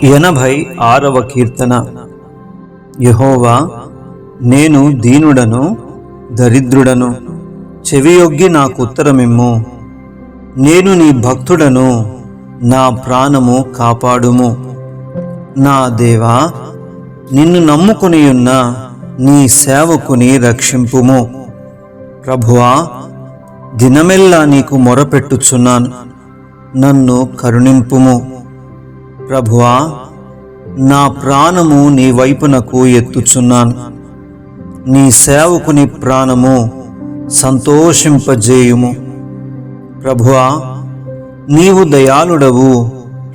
86వ కీర్తన. యెహోవా, నేను దీనుడను దరిద్రుడను, చెవియొగ్గి నాకు ఉత్తరమిమ్ము. నేను నీ భక్తుడను, నా ప్రాణము కాపాడుము. నా దేవా, నిన్ను నమ్ముకునియున్న నీ సేవకుని రక్షింపుము. ప్రభువా, దినమెల్లా నీకు మొరపెట్టుచున్నాను, నన్ను కరుణింపుము. ప్రభువా, నా ప్రాణము నీ వైపునకు ఎత్తుచున్నాను, నీ సేవకుని ప్రాణము సంతోషింపజేయుము. ప్రభువా, నీవు దయాళుడవు,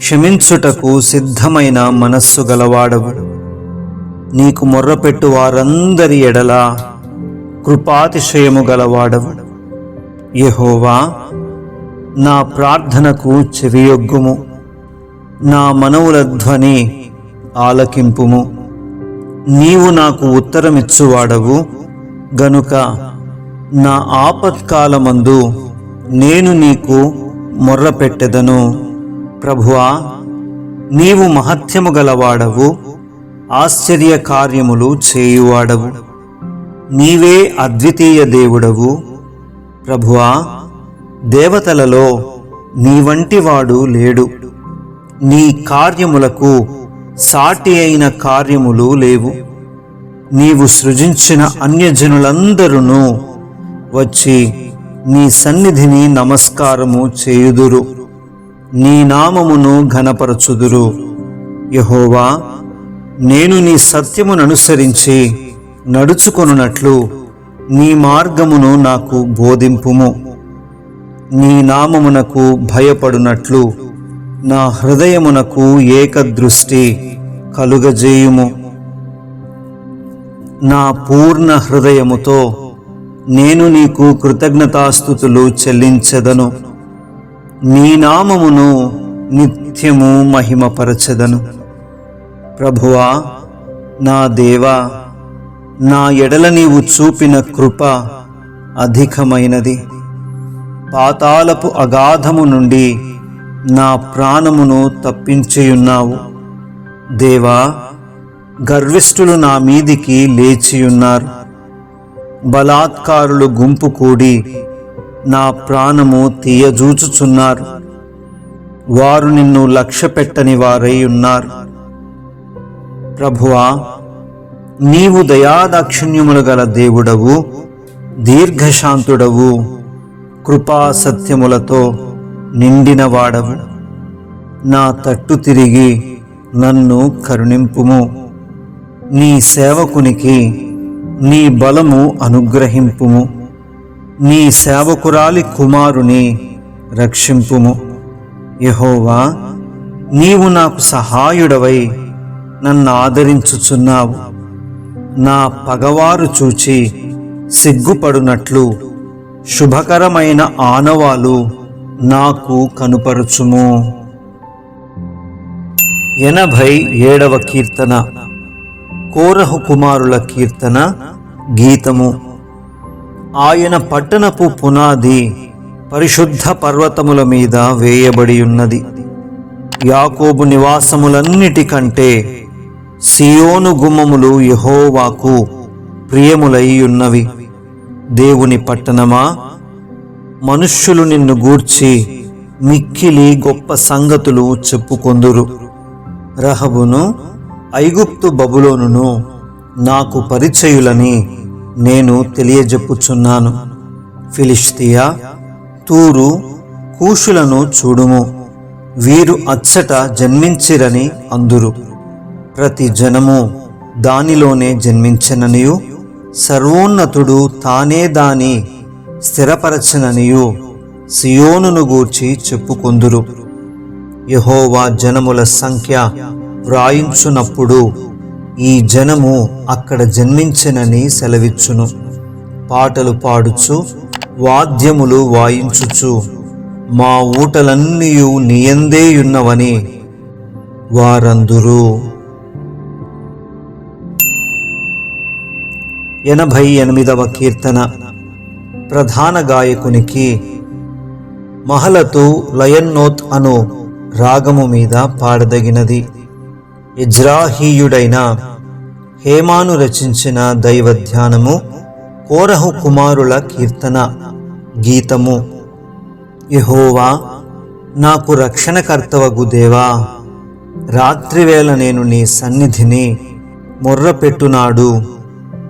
క్షమించుటకు సిద్ధమైన మనస్సు గలవాడవు. నీకు మొర్రపెట్టు వారందరి ఎడల కృపాతిశయము గలవాడవు. యెహోవా, నా ప్రార్థనకు చెవియొగ్గుము, నా మనవుల ధ్వని ఆలకింపుము. నీవు నాకు ఉత్తరమిచ్చువాడవు గనుక నా ఆపత్కాలమందు నేను నీకు మొర్రపెట్టెదను. ప్రభువా, నీవు మహత్యము గలవాడవు, ఆశ్చర్య కార్యములు చేయువాడవు. నీవే అద్వితీయ దేవుడవు. ప్రభువా, దేవతలలో నీ వంటి వాడు లేడు. నీ కార్యములకు సాటి అయిన కార్యములు లేవు. నీవు సృజించిన అన్యజనులందరూ వచ్చి నీ సన్నిధిని నమస్కారము చేయుదురు, నీ నామమును ఘనపరచుదురు. యెహోవా, నేను నీ సత్యముననుసరించి నడుచుకొనున్నట్లు నీ మార్గమును నాకు బోధింపుము. నీ నామమునకు భయపడునట్లు నా హృదయమునకు ఏకదృష్టి కలుగజేయుము. నా పూర్ణ హృదయముతో నేను నీకు కృతజ్ఞతాస్తుతులు చెల్లించెదను, నీ నామమును నిత్యము మహిమపరచెదను. ప్రభువా, నా దేవా, నా ఎడల నీవు చూపిన కృప అధికమైనది. పాతాళపు అగాధము నుండి నా ప్రాణమును తప్పించియున్నావు. దేవా, గర్విష్ఠులు నా మీదికి లేచియున్నారు. బలాత్కారులు గుంపు కూడి నా ప్రాణము తీయజూచుచున్నారు. వారు నిన్ను లక్ష్యపెట్టని వారై ఉన్నారు. ప్రభువా, నీవు దయాదాక్షిణ్యములు గల దేవుడవు, దీర్ఘశాంతుడవు, కృపా సత్యములతో నిండినవాడవు. నా తట్టు తిరిగి నన్ను కరుణింపుము. నీ సేవకునికి నీ బలము అనుగ్రహింపుము. నీ సేవకురాలి కుమారుని రక్షింపుము. యెహోవా, నీవు నాకు సహాయుడవై నన్ను ఆదరించుచున్నావు. నా పగవారు చూచి సిగ్గుపడునట్లు శుభకరమైన ఆనవాలు నాకు కనుపరచుము. 87వ కీర్తన. కోరహు కుమారుల కీర్తన గీతము. ఆయన పట్టణపు పునాది పరిశుద్ధ పర్వతముల మీద వేయబడి ఉన్నది. యాకోబు నివాసములన్నిటికంటే సియోను గుమ్మములు యెహోవాకు ప్రియములై ఉన్నవి. దేవుని పట్టణమా, మనుష్యులు నిన్ను గూర్చి మిక్కిలి గొప్ప సంగతులు చెప్పుకొందురు. రహబును ఐగుప్తు బబులోనును నాకు పరిచయులని నేను తెలియజెప్పుచున్నాను. ఫిలిష్తియా, తూరు, కూషులను చూడుము, వీరు అచ్చట జన్మించిరని అందురు. ప్రతి జనము దానిలోనే జన్మించెననియు, సర్వోన్నతుడు తానే దాని స్థిరపరచననియు సియోనును గూర్చి చెప్పుకొందురు. యెహోవా జనముల సంఖ్య వ్రాయించునప్పుడు ఈ జనము అక్కడ జన్మించెనని సెలవిచ్చును. పాటలు పాడుచు, వాద్యములు వాయించుచు, మా ఊటలన్నీయు నీయందేయున్నవని వారందురు. 88వ కీర్తన. ప్రధాన గాయకునికి మహలతు లయన్నోత్ అను రాగము మీద పాడదగినది. ఇజ్రాహీయుడైన హేమాను రచించిన దైవధ్యానము, కోరహు కుమారుల కీర్తన, గీతము. యెహోవా, నాకు రక్షణకర్తవగు దేవా, రాత్రివేళ నేను నీ సన్నిధిని మొర్రపెట్టునాడు.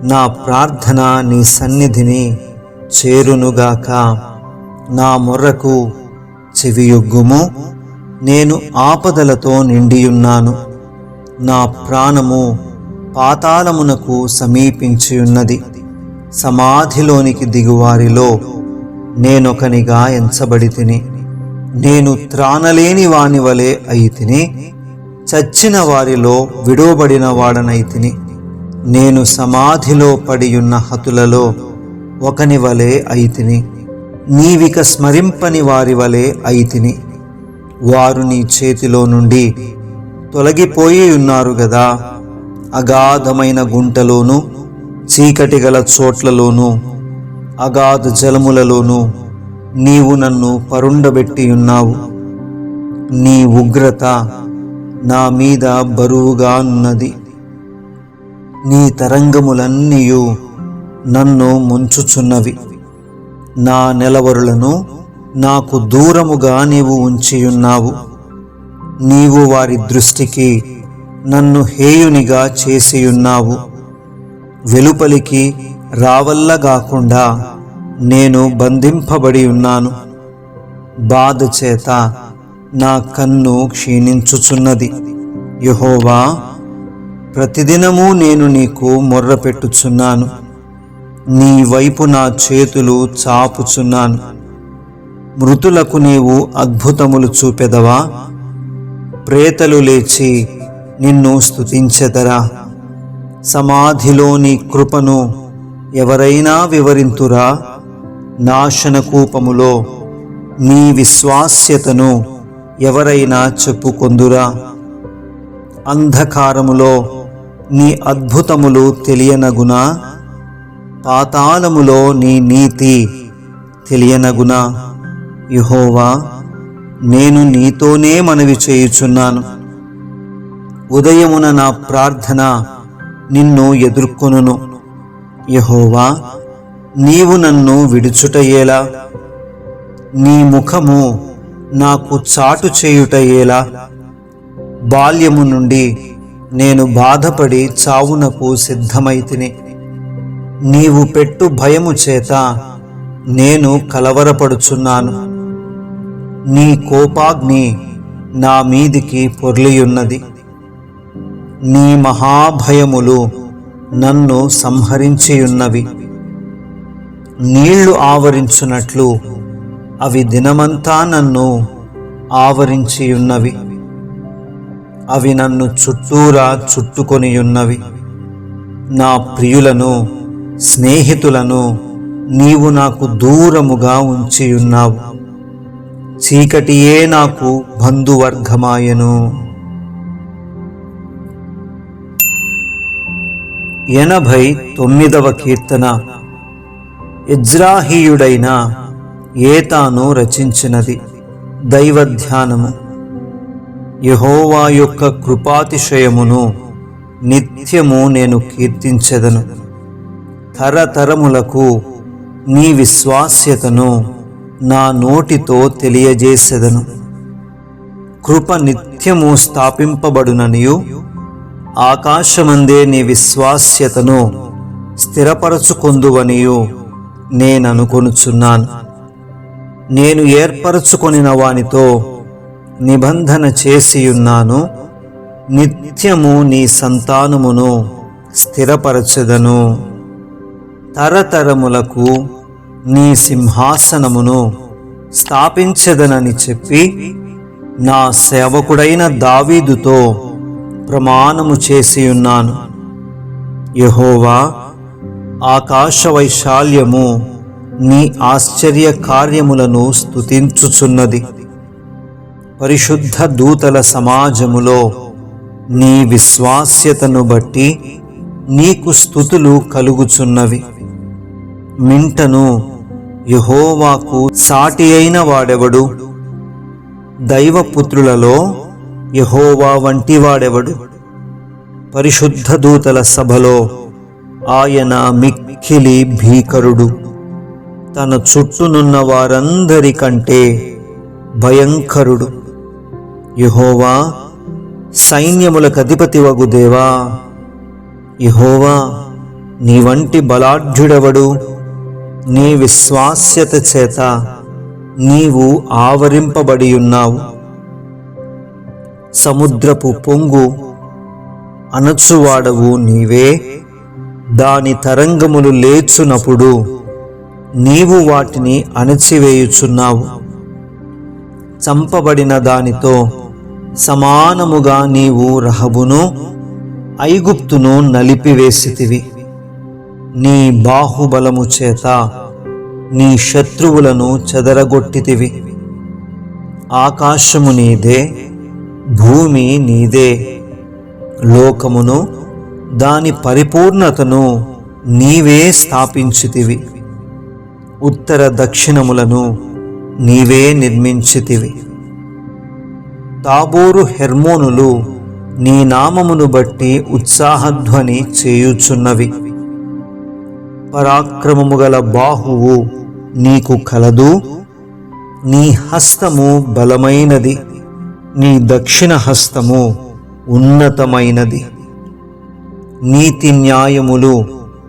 నా ప్రార్థన నీ సన్నిధిని చేరునుగాక. నా మొర్రకు చెవియొగ్గుము. నేను ఆపదలతో నిండియున్నాను. నా ప్రాణము పాతాళమునకు సమీపించియున్నది. సమాధిలోనికి దిగువారిలో నేనొకనిగా ఎంచబడితిని. నేను త్రాణలేని వాని వలె అయితిని. చచ్చిన వారిలో విడువబడిన వాడనైతిని. నేను సమాధిలో పడియున్న హతులలో ఒకని వలె అయితిని. నీవిక స్మరింపని వారి వలె అయితిని. వారు నీ చేతిలో నుండి తొలగిపోయి ఉన్నారు గదా. అగాధమైన గుంటలోను, చీకటి గల చోట్లలోను, అగాధ జలములలోను నీవు నన్ను పరుండబెట్టి ఉన్నావు. నీ ఉగ్రత నా మీద బరువుగా ఉన్నది. నీ తరంగములన్నీయు నన్ను ముంచుచున్నవి. నా నెలవరులను నాకు దూరముగా నీవు ఉంచియున్నావు. నీవు వారి దృష్టికి నన్ను హేయునిగా చేసియున్నావు. వెలుపలికి రావల్లగాకుండా నేను బంధింపబడి ఉన్నాను. బాధ చేత నా కన్ను క్షీణించుచున్నది. యెహోవా, ప్రతిదినము నేను నీకు మొర్రపెట్టుచున్నాను. నీ వైపు నా చేతులు చాపుచున్నాను. మృతులకు నీవు అద్భుతములు చూపెదవా? ప్రేతలు లేచి నిన్ను స్తుతించెదరా? సమాధిలో నీ కృపను ఎవరైనా వివరింతురా? నాశనకూపములో నీ విశ్వాస్యతను ఎవరైనా చెప్పుకొందురా? అంధకారములో నీ అద్భుతములు తెలియనగునా? పాతాళములో నీ నీతి తెలియనగునా? యెహోవా, నేను నీతోనే మనవి చేయుచున్నాను. ఉదయమున నా ప్రార్థన నిన్ను ఎదుర్కొనును. యెహోవా, నీవు నన్ను విడుచుటయేలా? నీ ముఖము నాకు చాటు చేయుటయేలా? బాల్యము నుండి నేను బాధపడి చావునకు సిద్ధమైతిని. నీవు పెట్టు భయము చేత నేను కలవరపడుచున్నాను. నీ కోపాగ్ని నా మీదికి పొర్లియున్నది. నీ మహాభయములు నన్ను సంహరించియున్నవి. నీళ్లు ఆవరించున్నట్లు అవి దినమంతా నన్ను ఆవరించియున్నవి. అవి నన్ను చుట్టూరా చుట్టుకొనియున్నవి. నా ప్రియులను, స్నేహితులను నీవు నాకు దూరముగా ఉంచియున్నావు. చీకటియే నాకు బంధువర్గమాయెను. 89వ కీర్తన. ఇజ్రాహీయుడైన ఏతాను రచించినది. దైవధ్యానము. యెహోవా యొక్క కృపాతిశయమును నిత్యము నేను కీర్తించెదను. తరతరములకు నీ విశ్వాస్యతను నా నోటితో తెలియజేసెదను. కృప నిత్యము స్థాపింపబడుననియు, ఆకాశమందే నీ విశ్వాస్యతను స్థిరపరచుకొందువనియు నేననుకొనుచున్నాను. నేను ఏర్పరచుకొనిన వానితో నిబంధన చేసియున్నాను. నిత్యము నీ సంతానమును స్థిరపరచెదను. తరతరములకు నీ సింహాసనమును స్థాపించెదనని చెప్పి నా సేవకుడైన దావీదుతో ప్రమాణము చేసియున్నాను. యెహోవా, ఆకాశ వైశాల్యము నీ ఆశ్చర్య కార్యములను స్తుతించుచున్నది. పరిశుద్ధ దూతల సమాజములో నీ విశ్వాస్యతను బట్టి నీకు స్తుతులు కలుగుచున్నవి. మింటను యెహోవాకు సాటి అయిన వాడెవడు? దైవపుత్రులలో యెహోవా వంటి వాడెవడు? పరిశుద్ధ దూతల సభలో ఆయన మిక్కిలి భీకరుడు. తన చుట్టూనున్న వారందరికంటే భయంకరుడు. యెహోవా, సైన్యములకు అధిపతివగు దేవా, యెహోవా, నీ వంటి బలాఢ్యుడెవడు? నీ విశ్వాస్యత చేత నీవు ఆవరింపబడి ఉన్నావు. సముద్రపు పొంగు అణచువాడవు నీవే. దాని తరంగములు లేచునప్పుడు నీవు వాటిని అణచివేయుచున్నావు. చంపబడిన దానితో సమానముగా నీవు రహబును ఐగుప్తును నలిపివేసితివి. నీ బాహుబలము చేత నీ శత్రువులను చెదరగొట్టితివి. ఆకాశము నీదే, భూమి నీదే. లోకమును దాని పరిపూర్ణతను నీవే స్థాపించితివి. ఉత్తర దక్షిణములను నీవే నిర్మించితివి. తాబోరు హెర్మోనులు నీ నామమును బట్టి ఉత్సాహధ్వని చేయుచున్నవి. పరాక్రమము గల బాహువు నీకు కలదు. నీ హస్తము బలమైనది. నీ దక్షిణ హస్తము ఉన్నతమైనది. నీతి న్యాయములు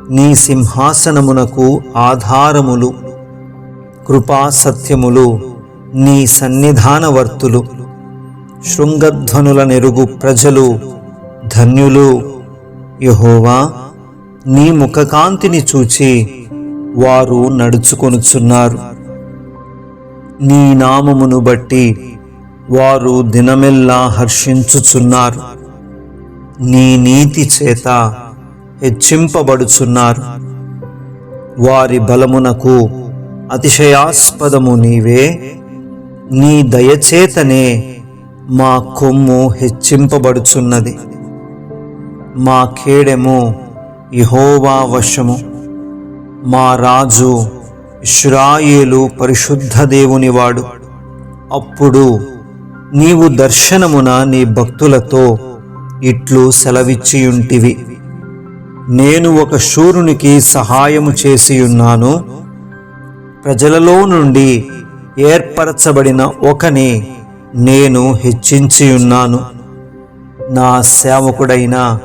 నీ సింహాసనమునకు ఆధారములు. కృపా సత్యములు నీ సన్నిధానవర్తులు. శృంగధ్వనుల నెరుగు ప్రజలు ధన్యులు. యెహోవా, నీ ముఖకాంతిని చూచి వారు నడుచుకొనుచున్నారు. నీ నామమును బట్టి వారు దినమెల్లా హర్షించుచున్నారు. నీ నీతి చేత హెచ్చింపబడుచున్నారు. వారి బలమునకు అతిశయాస్పదము నీవే. నీ దయచేతనే మా కొమ్ము హెచ్చింపబడుచున్నది. మా కేడెము యెహోవా వశము. మా రాజు ఇశ్రాయేలు పరిశుద్ధ దేవునివాడు. అప్పుడు నీవు దర్శనమున నీ భక్తులతో ఇట్లు సెలవిచ్చియుంటివి. నేను ఒక శూరునికి సహాయము చేసియున్నాను. ప్రజలలో నుండి ఏర్పరచబడిన ఒకని నేను హెచ్చించియున్నాను. నా సేవకుడైన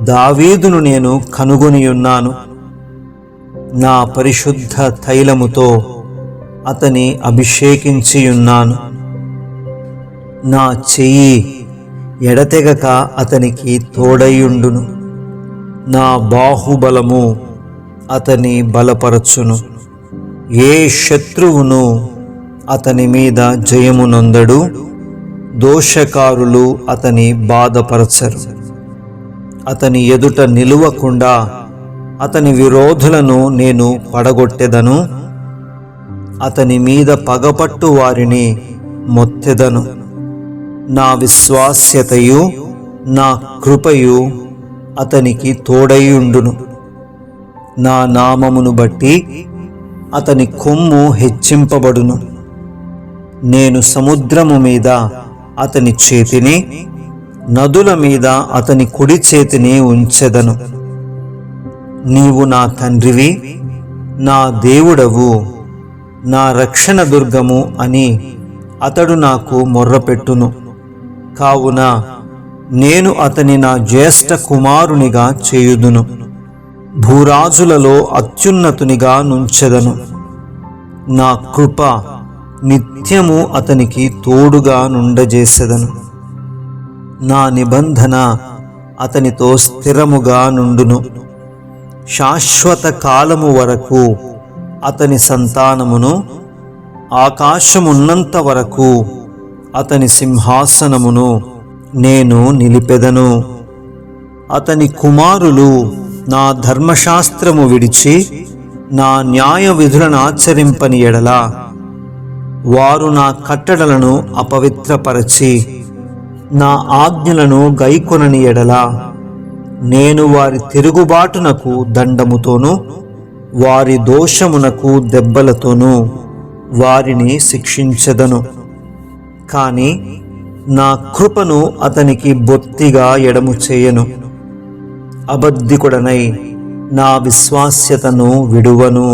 దావీదును నేను కనుగొనియున్నాను. నా పరిశుద్ధ తైలముతో అతని అభిషేకించియున్నాను. నా చెయ్యి ఎడతెగక అతనికి తోడైయుండును. నా బాహుబలము అతని బలపరచును. ఏ శత్రువును అతని మీద జయమునొందడు. దోషకారులు అతని బాధపరచరు. అతని ఎదుట నిలువకుండా అతని విరోధులను నేను పడగొట్టెదను. అతని మీద పగపట్టు వారిని మొత్తెదను. నా విశ్వాస్యతయు నా కృపయు అతనికి తోడైయుండును. నా నామమును బట్టి అతని కొమ్ము హెచ్చింపబడును. నేను సముద్రము మీద అతని చేతిని, నదుల మీద అతని కుడి చేతిని ఉంచెదను. నీవు నా తండ్రివి, నా దేవుడవు, నా రక్షణ దుర్గము అని అతడు నాకు మొర్రపెట్టును. కావున నేను అతని నా జ్యేష్ఠ కుమారునిగా చేయుదును. భూరాజులలో అత్యున్నతునిగా నుంచెదను. నా కృప నిత్యము అతనికి తోడుగా నుండజేసెదను. నా నిబంధన అతనితో స్థిరముగా నుండును. శాశ్వత కాలము వరకు అతని సంతానమును, ఆకాశమున్నంత వరకు అతని సింహాసనమును నేను నిలిపెదను. అతని కుమారులు నా ధర్మశాస్త్రము విడిచి నా న్యాయ విధులను ఆచరింపని ఎడల, వారు నా కట్టడలను అపవిత్రపరచి నా ఆజ్ఞలను గైకొనని ఎడల, నేను వారి తిరుగుబాటునకు దండముతోనూ వారి దోషమునకు దెబ్బలతోనూ వారిని శిక్షించెదను. కాని నా కృపను అతనికి బొత్తిగా ఎడము చేయను. అబద్ధికుడనై నా విశ్వాస్యతను విడువను.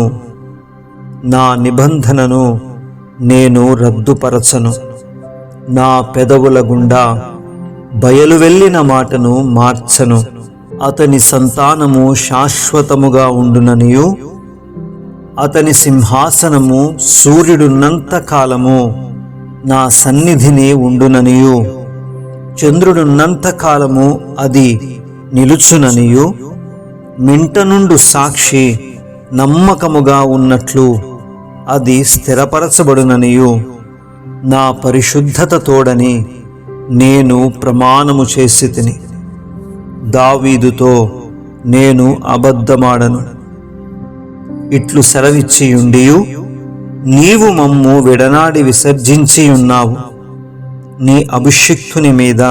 నా నిబంధనను నేను రద్దుపరచను. నా పెదవుల గుండా బయలు వెళ్ళిన మాటను మార్చను. అతని సంతానము శాశ్వతముగా ఉండుననియు, అతని సింహాసనము సూర్యుడున్నంత కాలము నా సన్నిధిని ఉండుననియు, చంద్రుడున్నంత కాలము అది నిలుచుననియు, మింట నుండు సాక్షి నమ్మకముగా ఉన్నట్లు అది స్థిరపరచబడుననియు నా పరిశుద్ధత తోడని నేను ప్రమాణము చేసి తిని, దావీదుతో నేను అబద్ధమాడను. ఇట్లు సెలవిచ్చియుండియు నీవు మమ్ము విడనాడి విసర్జించియున్నావు. నీ అభిషిక్తుని మీద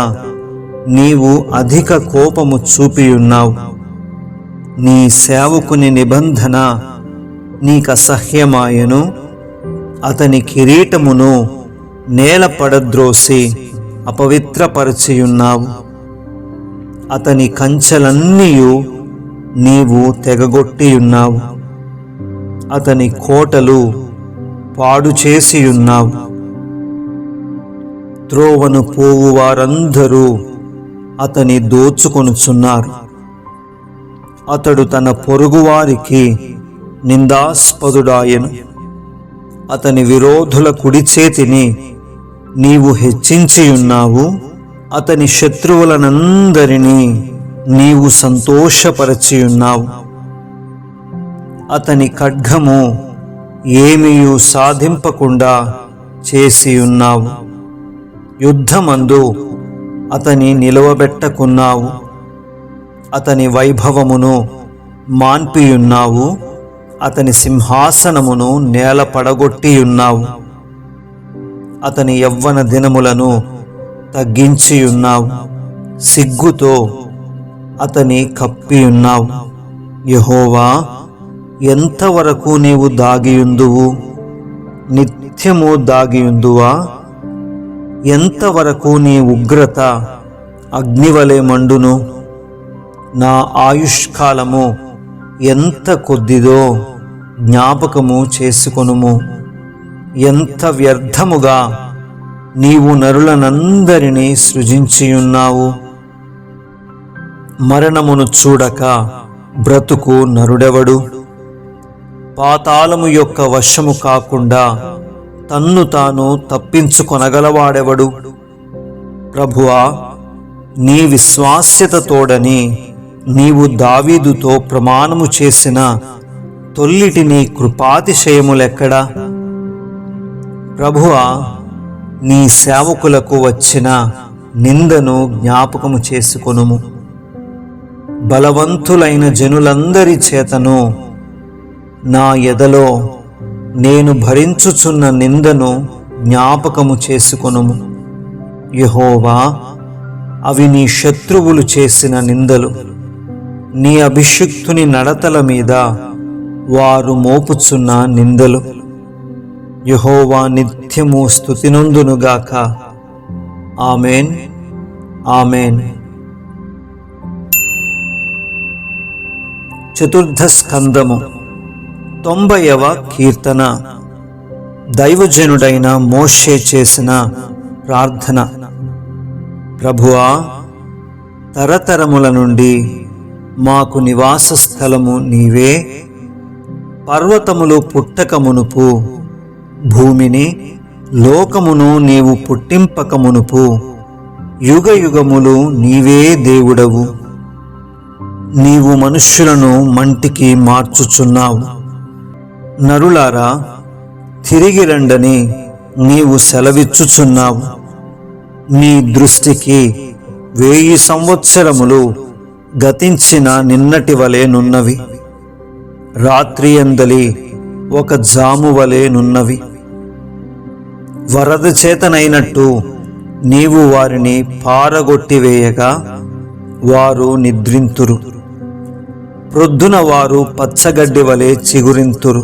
నీవు అధిక కోపము చూపియున్నావు. నీ సేవకుని నిబంధన నీకసహ్యమాయెను. అతని కిరీటమును నేల పడద్రోసి అపవిత్రపరచియున్నావు. అతని కంచెలన్నీయు నీవు తెగగొట్టియున్నావు. అతని కోటలు పాడు చేసియున్నావు. త్రోవను పోవు వారందరూ అతని దోచుకొనుచున్నారు. అతడు తన పొరుగువారికి నిందాస్పదుడాయెను. అతని విరోధుల కుడి చేతిని నీవు హెచ్చించియున్నావు. అతని శత్రువులనందరినీ నీవు సంతోషపరచియున్నావు. అతని ఖడ్గము ఏమీయు సాధింపకుండా చేసియున్నావు. యుద్ధమందు అతని నిలవబెట్టకున్నావు. అతని వైభవమును మాన్పియున్నావు. అతని సింహాసనమును నేల పడగొట్టియున్నావు. అతని యవ్వన దినములను తగ్గించియున్నావు. సిగ్గుతో అతని కప్పియున్నావు. యెహోవా, ఎంతవరకు నీవు దాగియుందువు? నిత్యము దాగియుందువా? ఎంతవరకు నీ ఉగ్రత అగ్నివలె మండును? నా ఆయుష్కాలము ఎంత కొద్దిదో జ్ఞాపకము చేసుకొనుము. ఎంత వ్యర్థముగా నీవు నరులనందరినీ సృజించియున్నావు. మరణమును చూడక బ్రతుకు నరుడెవడు? పాతాళము యొక్క వశము కాకుండా తన్ను తాను తప్పించుకొనగలవాడెవడు? ప్రభువా, నీ విశ్వాస్యత తోడని నీవు దావీదుతో ప్రమాణము చేసిన తొల్లిటి నీ కృపాతిశయములెక్కడా? ప్రభువా, నీ సేవకులకు వచ్చిన నిందను జ్ఞాపకము చేసుకొనుము. బలవంతులైన జనులందరి చేతను నా ఎదలో నేను భరించుచున్న నిందను జ్ఞాపకము చేసుకొనుము. యెహోవా, అవి నీ శత్రువులు చేసిన నిందలు. నీ అభిషిక్తుని నడతల మీద వారు మోపుచున్న నిందలు. యెహోవా నిత్యము స్తుతినొందునుగాక. ఆమేన్, ఆమేన్. చతుర్థ స్కందము 90వ కీర్తన. దైవజనుడైన మోషే చేసిన ప్రార్థన. ప్రభువా, తరతరముల నుండి మాకు నివాస స్థలము నీవే. పర్వతములు పుట్టక మునుపు, భూమిని లోకమును నీవు పుట్టింపక మునుపు, యుగ యుగములు నీవే దేవుడవు. నీవు మనుష్యులను మంటికి మార్చుచున్నావు. నరులారా, తిరిగి రండని నీవు సెలవిచ్చుచున్నావు. నీ దృష్టికి 1000 సంవత్సరములు గతించిన నిన్నటి వలె నున్నవి. రాత్రి అందలి ఒక జాము వలె నున్నవి. వరద చేతనైనట్టు నీవు వారిని పారగొట్టివేయగా వారు నిద్రింతురు. ప్రొద్దున వారు పచ్చగడ్డి వలె చిగురింతురు.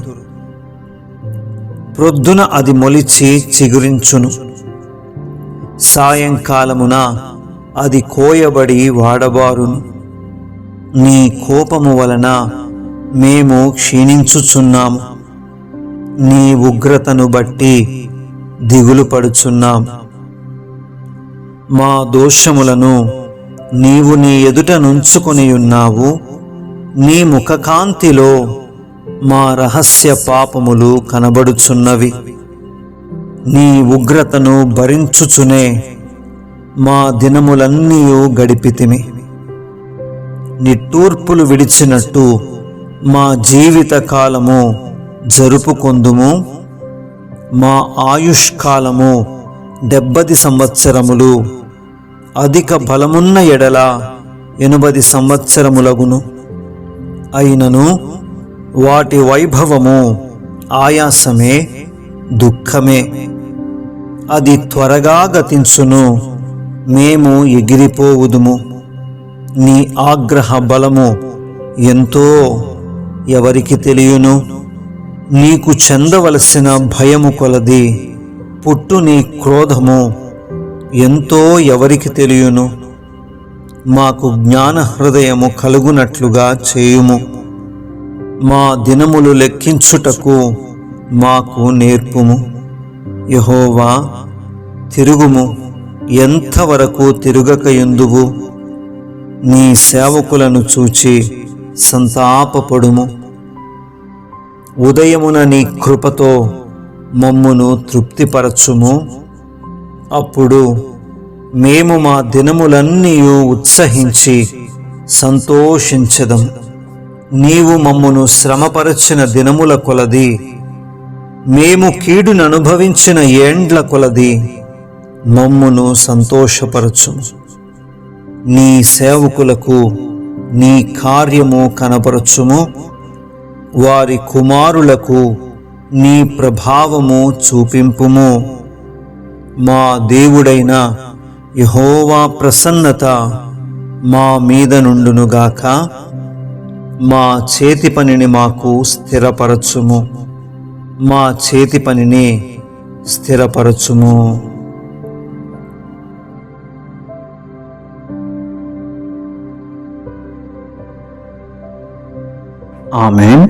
ప్రొద్దున అది మొలిచి చిగురించును. సాయంకాలమున అది కోయబడి వాడబారును. నీ కోపము వలన మేము క్షీణించుచున్నాము. నీ ఉగ్రతను బట్టి దిగులు పడుచున్నాం. మా దోషములను నీవు నీ ఎదుట నుంచుకొని ఉన్నావు. నీ ముఖకాంతిలో మా రహస్య పాపములు కనబడుచున్నవి. నీ ఉగ్రతను భరించుచునే మా దినములన్నీ గడిపితిమి. నిట్టూర్పులు విడిచినట్టు మా జీవిత కాలము జరుపుకొందుము. మా ఆయుష్కాలము 70 సంవత్సరములు, అధిక బలమున్న ఎడల 80 సంవత్సరములగును. అయినను వాటి వైభవము ఆయాసమే, దుఃఖమే. అది త్వరగా గతించును, మేము ఎగిరిపోవుదుము. నీ ఆగ్రహ బలము ఎంతో ఎవరికి తెలియను? నీకు చెందవలసిన భయము కొలది పుట్టు నీ క్రోధము ఎంతో ఎవరికి తెలియను? మాకు జ్ఞాన హృదయము కలుగునట్లుగా చేయుము. మా దినములు లెక్కించుటకు మాకు నేర్పుము. యెహోవా, తిరుగుము, ఎంతవరకు తిరుగకయుందువు? నీ సేవకులను చూచి సంతాపపడుము. ఉదయమున నీ కృపతో మమ్మును తృప్తిపరచుము. అప్పుడు మేము మా దినములన్నీ ఉత్సహించి సంతోషించెదము. నీవు మమ్మును శ్రమపరచిన దినముల కొలది, మేము కీడును అనుభవించిన ఏండ్ల కొలది మమ్మును సంతోషపరచుము. నీ సేవకులకు నీ కార్యము కనపరచుము. వారి కుమారులకు నీ ప్రభావము చూపింపుము. మా దేవుడైన యెహోవా ప్రసన్నత మా మీద నుండునుగాక. మా చేతి పనిని మాకు స్థిరపరచుము. మా చేతి పనిని స్థిరపరచుము. ఆమేన్.